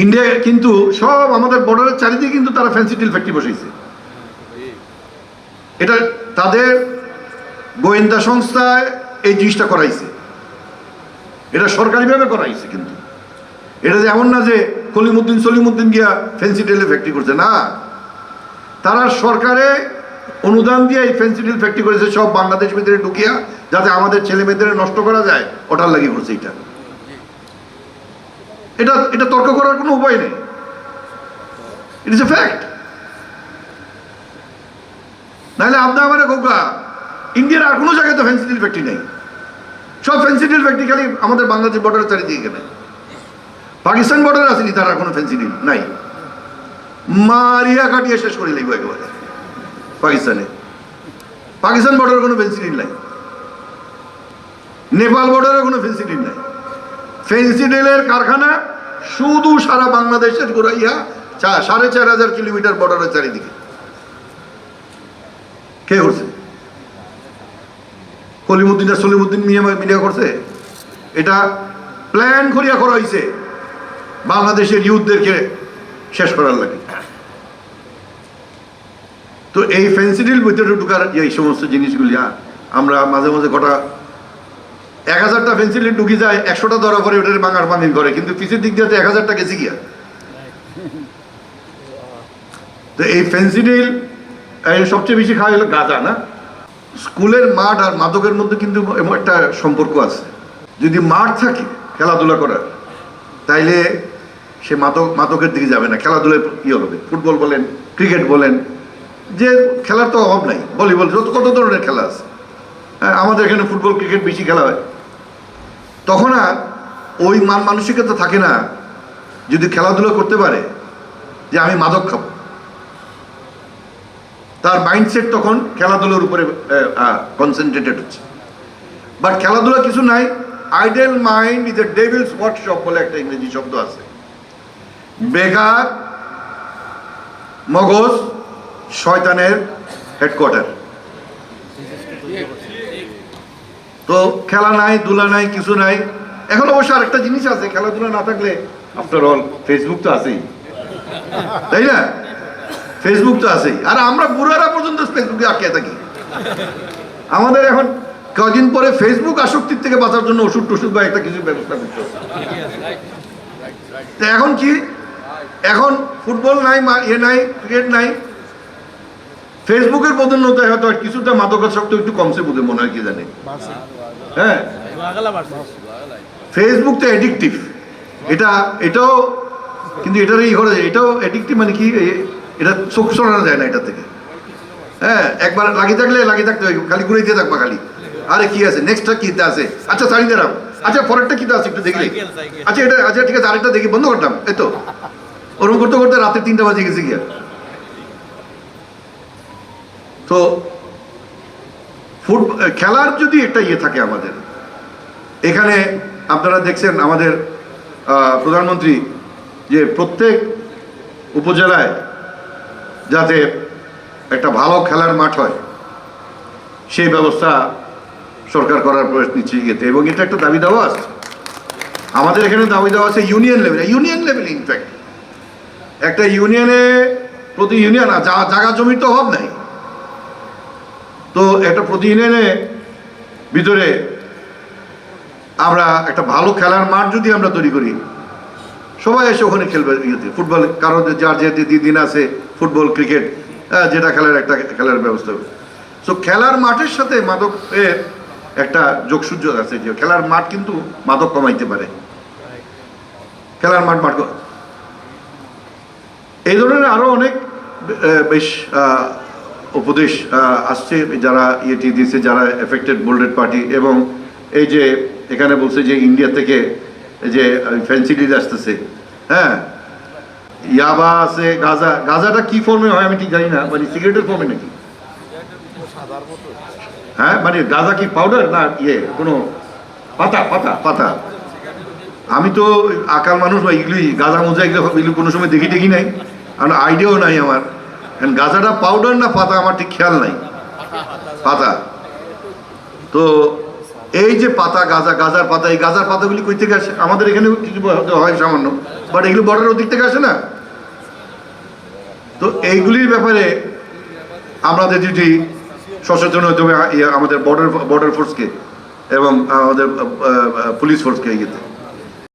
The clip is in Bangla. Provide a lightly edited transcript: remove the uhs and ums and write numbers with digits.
ইন্ডিয়া কিন্তু সব আমাদের বর্ডারের চারিদিকে কিন্তু তারা ফেন্সিডিল ফ্যাক্টরি বসাইছে। এটা তাদের গোয়েন্দা সংস্থায় এই জিনিসটা করাইছে, এটা সরকারিভাবে করাইছে। কিন্তু এটা যে এমন না যে সলিমুদ্দিন গিয়া ফেন্সিডিলের ফ্যাক্টরি করছে, না, তারা সরকারে অনুদান দিয়ে এই ফেন্সিডিল ফ্যাক্টরি করেছে সব বাংলাদেশ ভিতরে ঢুকিয়া, যাতে আমাদের ছেলে মেয়েদের নষ্ট করা যায়, ওটার লাগি করছে। এটা তর্ক করার কোনো উপায় নেই, ইট ইজ এ ফ্যাক্ট। নাহলে আপনি আমার গোগা ইন্ডিয়ার আর কোনো জায়গায় তো ফেন্সিডিল ফ্যাক্টরি নেই, সব ফেন্সিডিল ফ্যাক্টরি খালি আমাদের বাংলাদেশ বর্ডারের চারিদিকে নেই। পাকিস্তান বর্ডারে আসেনি তারা কোনো ফেন্সিডিল নাই, মারিয়া কাটিয়ে শেষ করে লাগবে একেবারে পাকিস্তান বর্ডারে কোনো ফেন্সিডিল নাই, নেপাল বর্ডারে কোনো ফেন্সিডিল নাই। ফেন্সিডিলের কারখানা শুধু সারা বাংলাদেশের ঘুরাইয়া ৪,৫০০ কিলোমিটার বর্ডারের চারিদিকে। কে করছে? সলিমুদ্দিন মিডিয়া করছে। এটা প্ল্যান করিয়া করা হয়েছে বাংলাদেশের ইউথদেরকে শেষ করার লাগে। তো এই ফেন্সিডিল ভিতরে ঢুকার এই সমস্ত জিনিসগুলি আমরা মাঝে মাঝে কটা ১,০০০টা ফেন্সিডিল ঢুকি যায়, ১০০টা ধরা পরে ওটার ভাঙির করে, কিন্তু পিছের দিক দিয়ে ১,০০০টা গেছি গিয়া। তো এই ফেন্সিডিল সবচেয়ে বেশি খাওয়া হলো গাঁজা, না? স্কুলের মাঠ আর মাদকের মধ্যে কিন্তু একটা সম্পর্ক আছে। যদি মাঠ থাকে খেলাধুলা করার, তাইলে সে মাদকের দিকে যাবে না, খেলাধুলায় ইয়ে হবে। ফুটবল বলেন, ক্রিকেট বলেন, যে খেলার তো অভাব নাই, ভলিবল, কত ধরনের খেলা আছে। হ্যাঁ, আমাদের এখানে ফুটবল ক্রিকেট বেশি খেলা হয়। তখন আর ওই মানসিকতা থাকে না, যদি খেলাধুলা করতে পারে যে আমি মাদক খাবো, তার মাইন্ডসেট তখন খেলাধুলার উপরে কনসেন্ট্রেটেড হচ্ছে। বাট খেলাধুলা কিছু নাই, idle mind is a devil's workshop বলে একটা ইংরেজি শব্দ আছে। বেকার মগজ শয়তানের হেডকোয়ার্টার। তো খেলা নাই, ধুলা নাই, কিছু নাই। এখন অবশ্য আরেকটা জিনিস আছে, খেলাধুলা না থাকলে আফটার অল ফেসবুক তো আছেই, তাই না? ফেসবুক তো আছেই, আর আমরা বুড়ারা পর্যন্ত ফেসবুকে আটকে থাকি। আমাদের এখন কদিন পরে ফেসবুক আসক্তির থেকে বাঁচার জন্য ওষুধ টষুধ বা একটা কিছু ব্যবস্থা করতে হবে। এখন কি, এখন ফুটবল নাই, নাই, ক্রিকেট নাই, ফেসবুকের পদোন্নতি হয়তো কিছুটা মাদকাসক্ত একটু কমছে বোধ মনে হয়, কি জানি। হ্যাঁ, ফেসবুক তো অ্যাডিকটিভ, এটাও কিন্তু এটার ই করে, এটাও অ্যাডিকটিভ। মানে কি, এটা চোখ সরানো যায় না এটা থেকে। হ্যাঁ, একবার লাগিয়ে থাকতে হয়, খালি ঘুরাইতে থাকবা খালি, আরে কি আছে, নেক্সটটা কিতে আছে, আচ্ছা ছাড়ি দিলাম, আচ্ছা পরেরটা কিতে আছে একটু দেখলি, আচ্ছা এটা, আচ্ছা ঠিক আছে আরেকটা দেখি, বন্ধ করলাম, এই তো ওরকম করতে করতে রাতে ৩টা বাজে গেছে গিয়া। তো খেলার যদি একটা ইয়ে থাকে আমাদের এখানে, আপনারা দেখছেন আমাদের প্রধানমন্ত্রী যে প্রত্যেক উপজেলায় যাতে একটা ভালো খেলার মাঠ হয় সেই ব্যবস্থা সরকার করার প্রয়াস নিচ্ছে ইয়েতে, এবং এটা একটা দাবি দেওয়া আছে আমাদের এখানে। দাবি দেওয়া আছে ইউনিয়ন লেভেলে। ইনফ্যাক্ট একটা ইউনিয়নে, প্রতি ইউনিয়ন জায়গা জমির তো অভাব নাই, তো একটা প্রতি ইউনিয়নে ভিতরে আমরা একটা ভালো খেলার মাঠ যদি আমরা তৈরি করি, সবাই এসে ওখানে খেলবে। ইয়েতে ফুটবল, কারো যার যে দিন আছে ফুটবল ক্রিকেট যেটা খেলার ব্যবস্থা হবে। সো খেলার মাঠের সাথে মাদকের একটা যোগসূত্র আছে, যে খেলার মাঠ কিন্তু মাদক কমাইতে পারে। খেলার মাঠ এই ধরনের আরো অনেক বেশ উপদেশ আসছে যারা ইয়েটি দিয়েছে, যারা এফেক্টেড বোল্ডেড পার্টি। এবং এই যে এখানে বলছে যে ইন্ডিয়া থেকে যে ফেন্সিডিল আসতেছে, হ্যাঁ, ইয়াবা আছে, গাঁজাটা কি ফর্মে হয় আমি ঠিক জানি না, মানে সিগারেটের ফর্মে নাকি? হ্যাঁ, মানে গাঁজা কি পাউডার না ইয়ে কোনো পাতা? আমি তো আকাল মানুষ বা এগুলি গাঁজা মোজা এগুলো কোনো সময় দেখি নাই, আর আইডিয়াও নাই আমার। গাঁজাটা পাউডার না পাতা আমার ঠিক খেয়াল নাই, পাতা। তো এই যে পাতা গাজার পাতা, এই গাজার পাতাগুলি কই থেকে আসে? আমাদের এখানে কিছু হয় সামান্য, বাট এগুলো বর্ডারের ওদিক থেকে আসে না। তো এইগুলির ব্যাপারে আমাদের যদি সচেতন হতে হবে আমাদের বর্ডার ফোর্সকে এবং আমাদের পুলিশ ফোর্সকে এগিয়ে